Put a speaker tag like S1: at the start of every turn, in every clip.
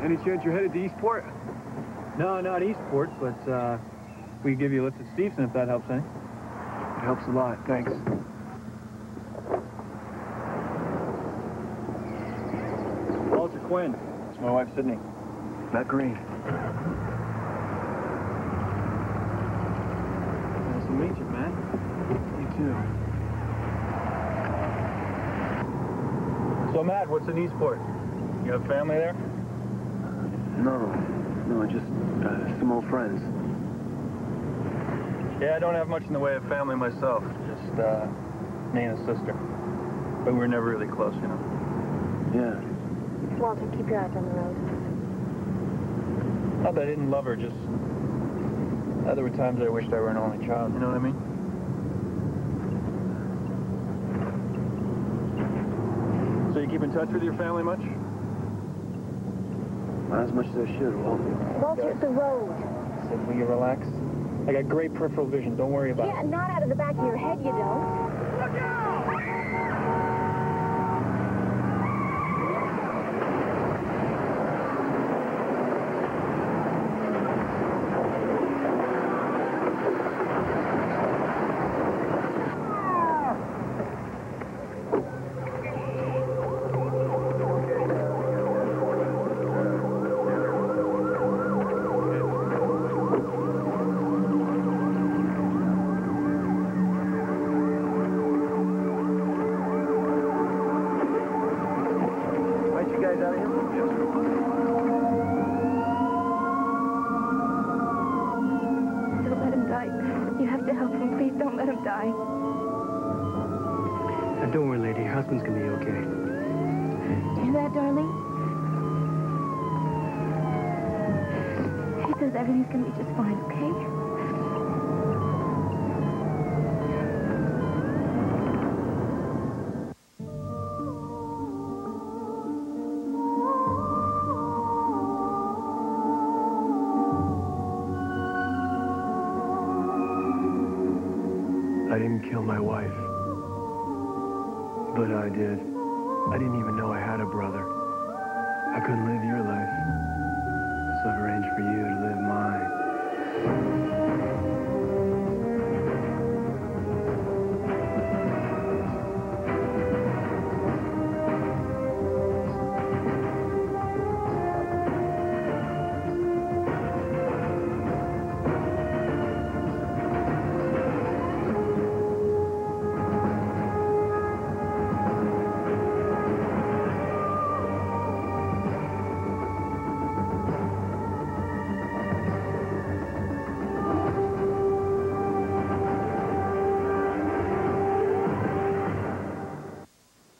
S1: Any chance you're headed to Eastport?
S2: No, not Eastport, but we could give you a lift at Stevenson if that helps any.
S1: It helps a lot, thanks.
S2: Walter Quinn. It's my wife, Sydney.
S1: McClain.
S2: Nice to meet you, man.
S1: You too.
S2: So, Matt, what's in Eastport? You have family there?
S1: No, just some old friends.
S2: Yeah, I don't have much in the way of family myself. Just me and a sister. But we were never really close, you know.
S1: Yeah.
S3: Walter, keep your eyes on the road.
S2: Not that I didn't love her, just... there were times I wished I were an only child, you know what I mean? So you keep in touch with your family much?
S1: Not as much as I should, Walter.
S3: Walter, the road.
S2: Sid, will you relax? I got great peripheral vision, don't worry about it.
S3: Yeah, not out of the back of your head, you don't.
S4: Look out!
S1: Don't worry, lady. Your husband's gonna be okay.
S3: Hear that, darling? He says everything's gonna be just fine, okay?
S1: I didn't kill my wife. But I did. I didn't even know I had a brother. I couldn't live your life. So I've arranged for you to live mine.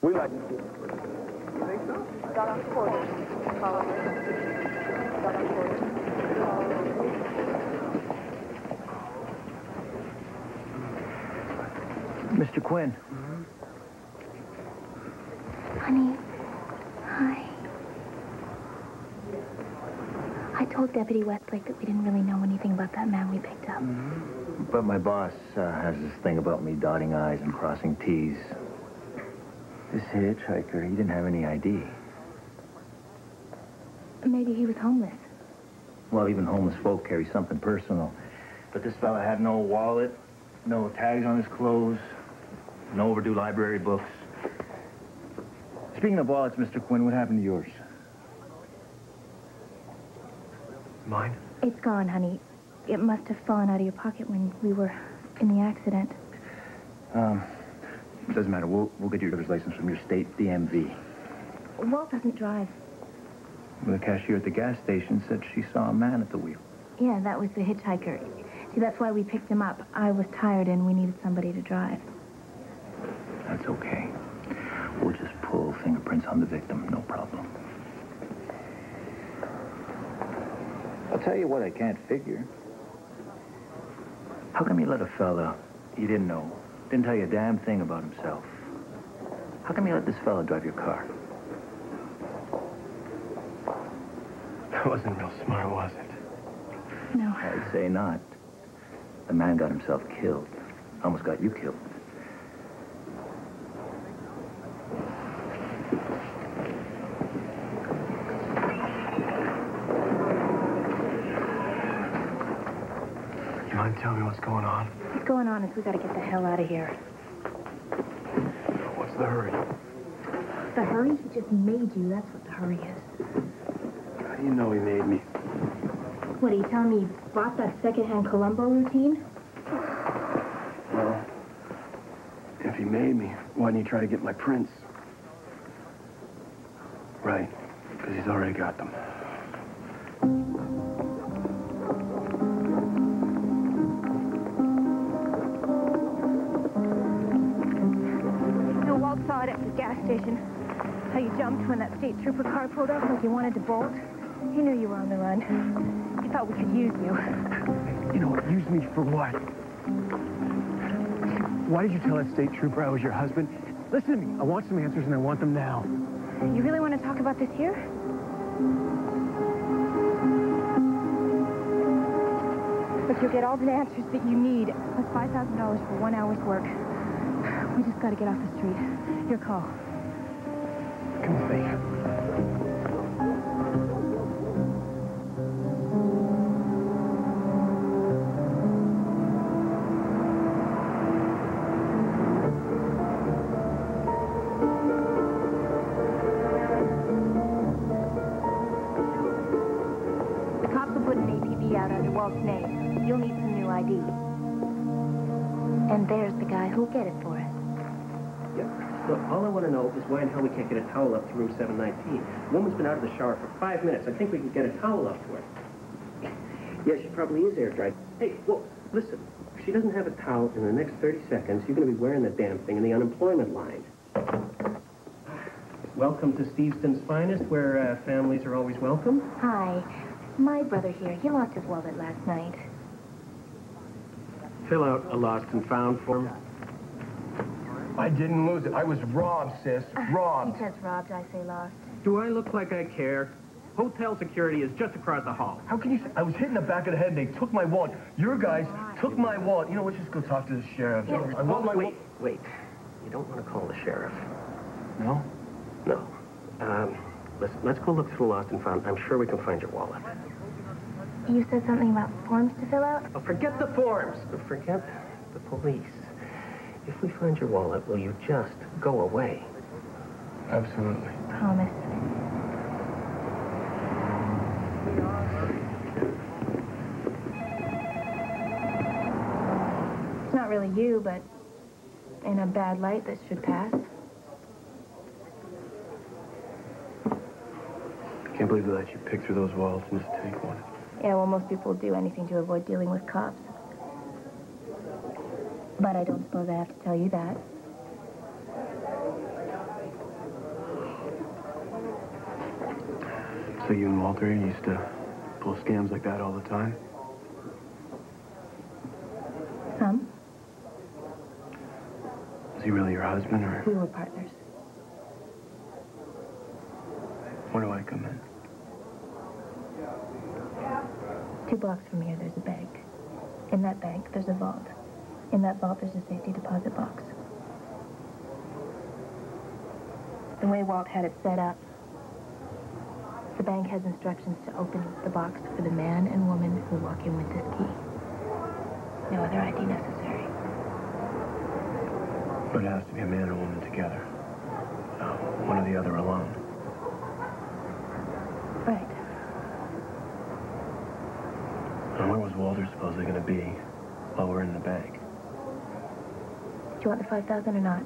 S2: We like it.
S4: You think so? Got on quarters. Got on quarters.
S5: Mr. Quinn.
S3: Honey, hi. I told Deputy Westlake that we didn't really know anything about that man we picked up.
S5: But my boss has this thing about me dotting I's and crossing T's. This hitchhiker, he didn't have any ID.
S3: Maybe he was homeless.
S5: Well, even homeless folk carry something personal. But this fella had no wallet, no tags on his clothes, no overdue library books. Speaking of wallets, Mr. Quinn, what happened to yours?
S1: Mine?
S3: It's gone, honey. It must have fallen out of your pocket when we were in the accident.
S5: It doesn't matter. We'll get your driver's license from your state DMV.
S3: Walt doesn't drive.
S5: The cashier at the gas station said she saw a man at the wheel.
S3: Yeah, that was the hitchhiker. See, that's why we picked him up. I was tired and we needed somebody to drive.
S5: That's okay. We'll just pull fingerprints on the victim, no problem. I'll tell you what I can't figure. How come you let a fella you didn't know, didn't tell you a damn thing about himself? How come you let this fella drive your car?
S1: That wasn't real smart, was it?
S3: No.
S5: I'd say not. The man got himself killed. Almost got you killed.
S1: on, tell me what's going on.
S3: What's going on is we gotta get the hell out of here.
S1: What's the hurry?
S3: The hurry? He just made you. That's what the hurry is.
S1: How do you know he made me?
S3: What, are you telling me you bought that secondhand Columbo routine?
S1: Well, if he made me, why didn't he try to get my prints? Right, because he's already got them.
S3: No, Walt saw it at the gas station. How you jumped when that state trooper car pulled up like you wanted to bolt. He knew you were on the run. He thought we could use you.
S1: You know what? Use me for what? Why did you tell that state trooper I was your husband? Listen to me. I want some answers, and I want them now.
S3: You really want to talk about this here? Look, you'll get all the answers that you need, plus $5,000 for 1 hour's work. We just got to get off the street. Your call.
S1: Come with me.
S3: The cops will put an APB out under Walt's name. You'll need some new ID. And there's the guy who'll get it for us.
S6: Yeah. Look, all I want to know is why in hell we can't get a towel up to room 719. The woman's been out of the shower for 5 minutes. I think we can get a towel up to her. Yeah, she probably is air dried. Hey, well, listen. If she doesn't have a towel in the next 30 seconds, you're going to be wearing the damn thing in the unemployment line. Welcome to Steveston's Finest, where families are always welcome.
S3: Hi. My brother here, he lost his wallet last night.
S6: Fill out a lost and found form.
S1: I didn't lose it. I was robbed, sis. Robbed.
S3: He says robbed, I say lost.
S6: Do I look like I care? Hotel security is just across the hall.
S1: How can you say? I was hit in the back of the head and they took my wallet. Your guys took my wallet. You know, let's just go talk to the sheriff. I want my
S6: Wait. You don't want to call the sheriff.
S1: No?
S6: No. Listen, let's go look through the lost and found. I'm sure we can find your wallet.
S3: You said something about forms to fill out?
S6: Oh, forget the forms. Forget the police. If we find your wallet, will you just go away?
S1: Absolutely.
S3: Promise. It's not really you, but in a bad light, this should pass.
S1: I can't believe they let you pick through those wallets and just take one.
S3: Yeah, well, most people do anything to avoid dealing with cops. But I don't suppose I have to tell you that.
S1: So you and Walter used to pull scams like that all the time?
S3: Some.
S1: Was he really your husband, or
S3: We were partners.
S1: where do I come in?
S3: 2 blocks from here, there's a bank. In that bank, there's a vault. In that vault, there's a safety deposit box. The way Walt had it set up, the bank has instructions to open the box for the man and woman who walk in with this key. No other ID necessary.
S1: But it has to be a man and woman together. One or the other alone.
S3: Right.
S1: And where was Walter supposedly going to be while we're in the bank?
S3: Do you want the 5,000 or not?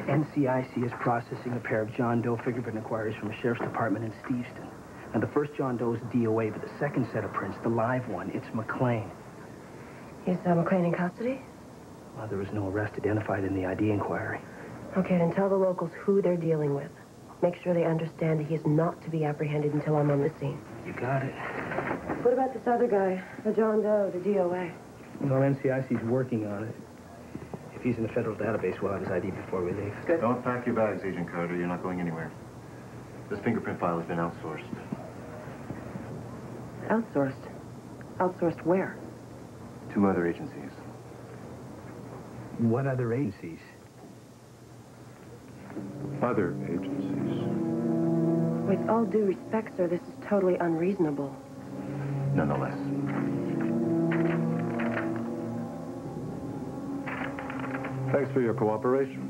S7: NCIC is processing a pair of John Doe fingerprint inquiries from the Sheriff's Department in Steveston. Now, the first John Doe is DOA, but the second set of prints, the live one, it's McClain.
S8: Is McClain in custody?
S7: Well, there was no arrest identified in the ID inquiry.
S8: Okay, then tell the locals who they're dealing with. Make sure they understand he is not to be apprehended until I'm on the scene.
S7: You got it.
S8: What about this other guy, the John Doe, the DOA?
S7: Well, NCIC's working on it. If he's in the federal database, we'll have his ID before we leave.
S8: Good.
S9: Don't pack your bags, Agent Carter. You're not going anywhere. This fingerprint file has been outsourced.
S8: Outsourced? Outsourced where?
S9: 2 other agencies.
S7: What other agencies?
S1: other agencies.
S8: With all due respect, sir, this is totally unreasonable.
S5: Nonetheless.
S1: Thanks for your cooperation.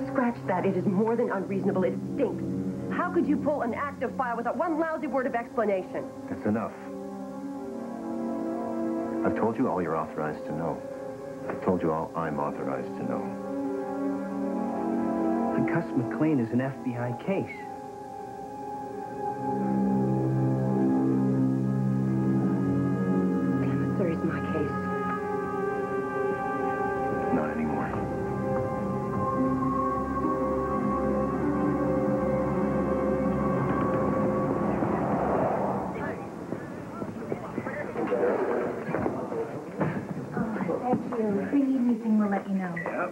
S8: Scratch that. It is more than unreasonable. It stinks. How could you pull an active file without one lousy word of explanation?
S9: That's enough. I've told you all you're authorized to know. I've told you all I'm authorized to know.
S7: And Gus McClain is an FBI case.
S8: Damn it, sir, he's my case.
S9: Not anymore.
S3: Thank you. If we need anything, we'll let you know.
S7: Yep.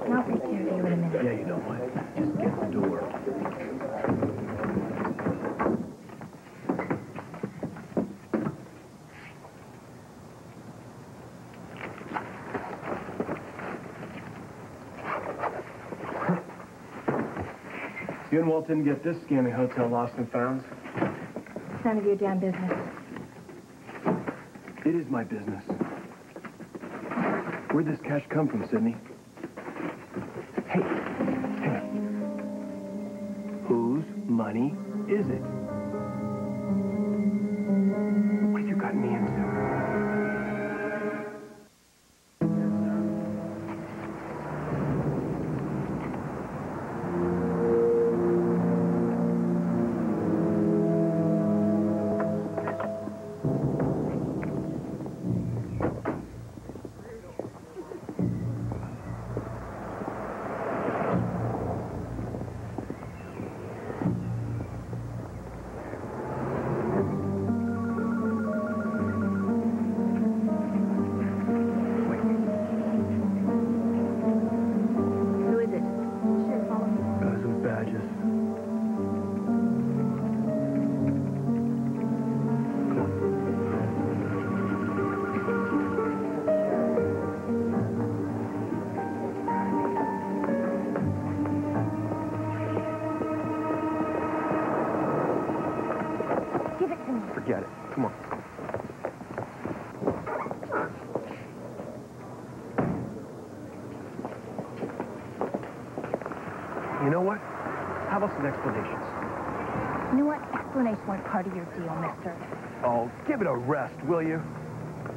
S3: And I'll take care of you in a minute.
S7: Yeah, you know what? Just get the door.
S1: You and Walt didn't get this scammy hotel lost and found?
S3: It's none of your damn business.
S1: It is my business. Where'd this cash come from, Sidney? Hey, hang on. Whose money is it? What have you gotten me into?
S3: Who is it? Sure, follow me.
S1: Guys with badges.
S3: Give it to me.
S1: Forget it. Come on. You know what? How about some explanations?
S3: You know what? Explanations weren't part of your deal, mister.
S1: Oh, give it a rest, will you?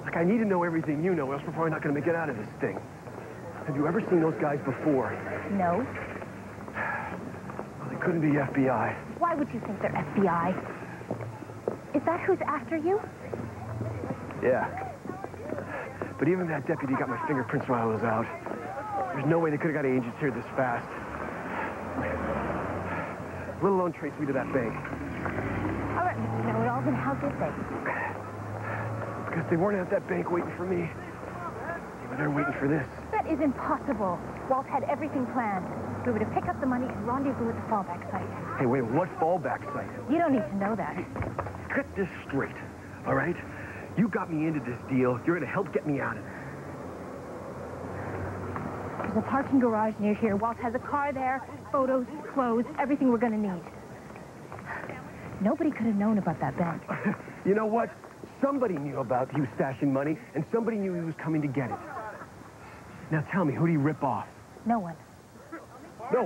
S1: Like, I need to know everything you know, else we're probably not going to make it out of this thing. Have you ever seen those guys before?
S3: No.
S1: Well, they couldn't be FBI.
S3: Why would you think they're FBI? Is that who's after you?
S1: Yeah. But even that deputy got my fingerprints while I was out. There's no way they could have got agents here this fast. Let alone trace me to that bank.
S3: All right, Mr. Know-it-all, then how did they?
S1: Because they weren't at that bank waiting for me. They were there waiting for this.
S3: That is impossible. Walt had everything planned. We were to pick up the money and rendezvous at the fallback site.
S1: Hey, wait, what fallback site?
S3: You don't need to know that.
S1: Get this straight, all right? You got me into this deal. You're going to help get me out of it.
S3: There's a parking garage near here. Walt has a car there, photos, clothes, everything we're going to need. Nobody could have known about that bank.
S1: You know what? Somebody knew about you stashing money, and somebody knew he was coming to get it. Now tell me, who do you rip off?
S3: No one.
S1: No